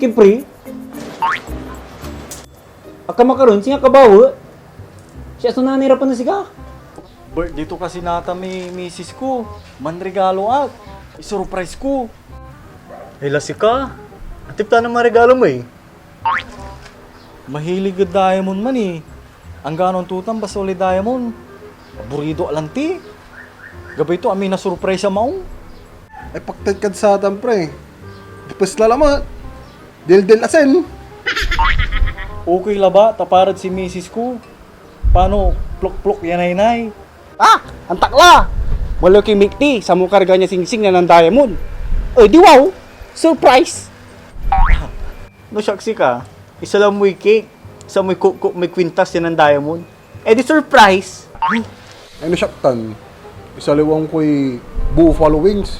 Kipri, aka makaroon siya kabawa. Siya sunanira pa na siya. Birthday to kasi nata may misis ko. Manregalo at. I-surprise ko. Hila si ka. Atip ta naman regalo mo eh. Mahilig yung diamond man eh. Ang ganon tutang basta ulit diamond. Paborito alanti. Gabay to amin na surprise sa maong. Ay pagtagkad sa atan pre. Dipes lalamat. Dil asen. Okay la ba? Taparad si misis ko. Paano? Plok-plok yan ay. Ah, ang takla! Wala kay Mikti sa mong karga niya sing-sing na ng diamond. Oh, di wow! Surprise! No shaksi ka. Isa lang mo'y cake. Isa mo'y kuk may kwintas yan ng diamond. Eh di surprise! Ay nasyaktan. Isa liwang ko'y buffalo wings.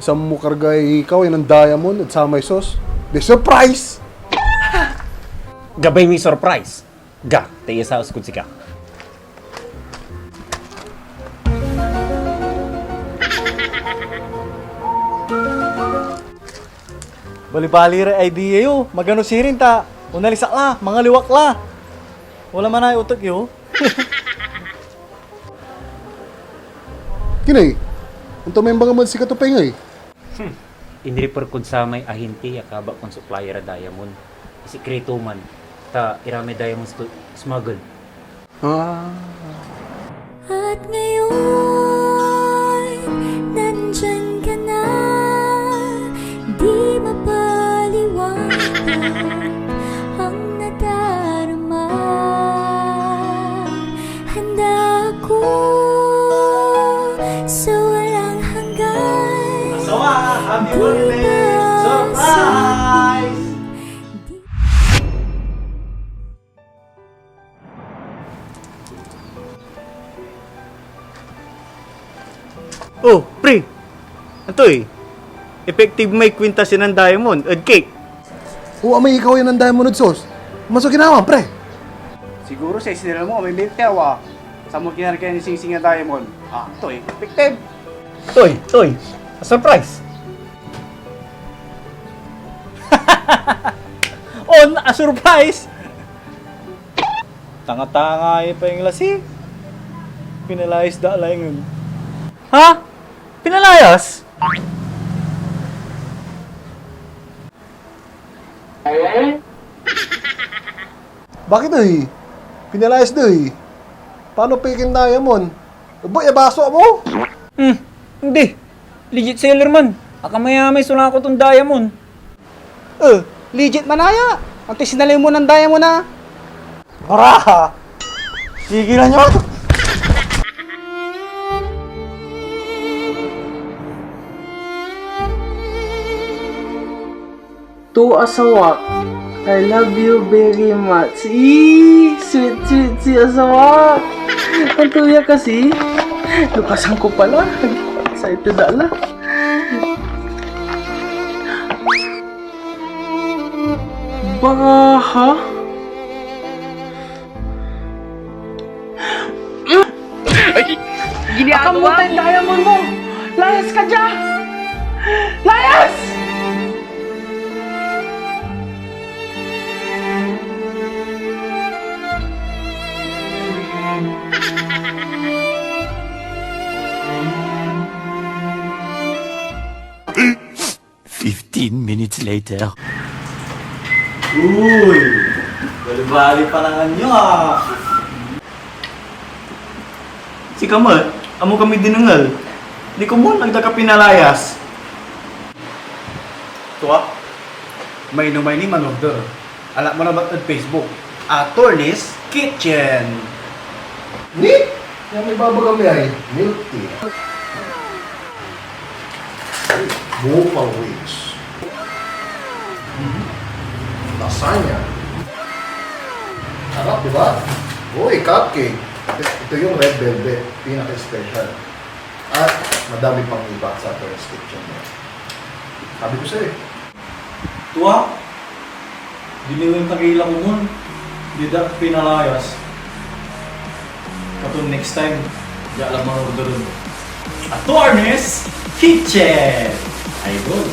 Isang mo kargay ikaw ay ng diamond at sa may sauce. The surprise! Gabay may surprise. Ga, tayo sa uskod si ka. Bali-bali ra idea yo. Magano sirin ta. Unalisak la, mga liwak la. Wala man ay utok yo. Kinay, ang tumay mga man si katupay nga eh. Inrefer kod sa may ahinti akaba kong supplier a diamond. Sikreto man. Ta irame diamonds to smuggle. Ah. At ngayon, nandyan ka na, di mapaliwanag ang nadarama. Handa ako sa walang hanggan. Sawa, happy birthday! Surprise! Oh, pre. Ito eh. Effective may kwintas yan ng diamond at cake. O amay ikaw yan ng diamond at sauce. Masukin naman pre. Siguro sa isinira mo, may miltew ah. Sa mong kinarga ni sing-sing na diamond. Ah, ito eh, effective! Toy, a surprise. On a surprise! Tanga-tanga pa yung lasi. Pinalayas da lang yun. Ha? Pinalayas? Bakit eh? Pinalayas do eh. Paano pikin diamond? Boy, baso mo? Hindi. Legit seller man. Aka may sula ko tong diamond. Legit manaya! Ang tisinalay mo ng diamond na. Para! Sigilan nyo! To Asawak, I love you very much. Sweet si Asawak. Ang tuya kasi. Lukasan ko pala. Excited ala. Baka ha? Baka mo tayong diamond mo. Layas ka dyan. Layas! Uy! Bali-bali pa lang nyo ah! Si Kamal, amo kami dinangal. Di ko mo nagdaka pinalayas. Tuwa? May numay ni Manogder. Alam mo na ba sa Facebook? Attorney's Kitchen. Ni? Yan may babagang ay. Milk tea. Buffalo wings. Lasagna. Sarap, di ba? Uy, cupcake. Ito yung red velvet. Pinaka-special. At madami pang iba sa Attorney's Kitchen. Sabi ko sa'yo eh. Tuwa! Diniwin tagila ko nun. Di da pinalayas. Katong next time, di alam mo order dun. Attorney's Kitchen! Idol!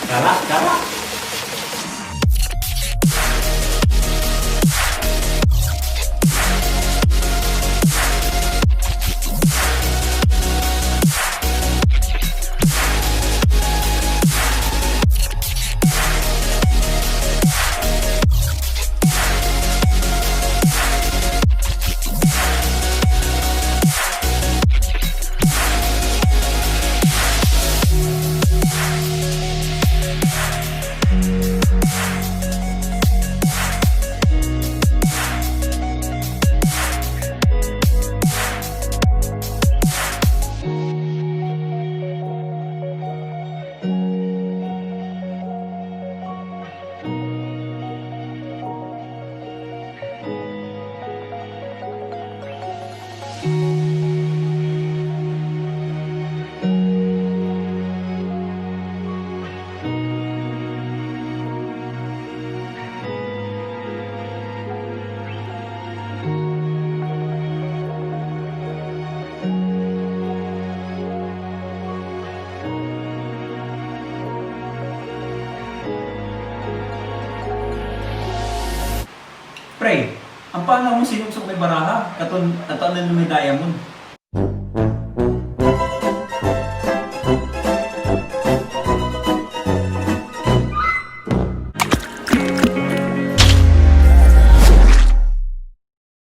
Kara! Pre, ang paano mo sinusok may baraha? Katon, ato na may diamond.